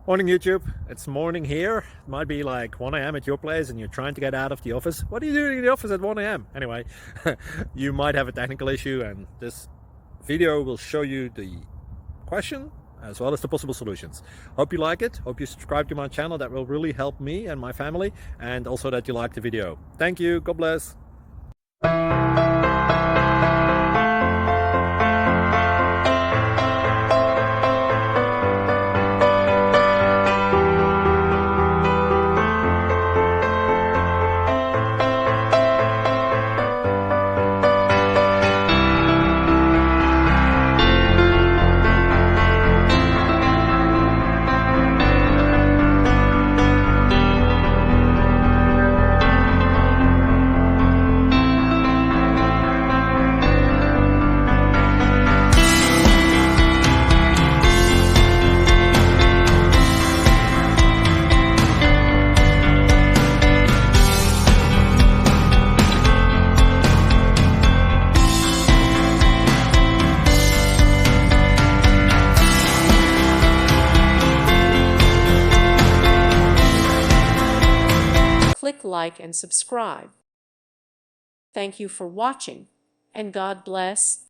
Morning YouTube, it's morning here. It might be like 1 a.m. at your place and you're trying to get out of the office. What are you doing in the office at 1 a.m.? Anyway, you might have a technical issue and this video will show you the question as well as the possible solutions. Hope you like it, hope you subscribe to my channel. That will really help me and my family, and also that you like the video. Thank you, God bless. Click like and subscribe. Thank you for watching, and God bless.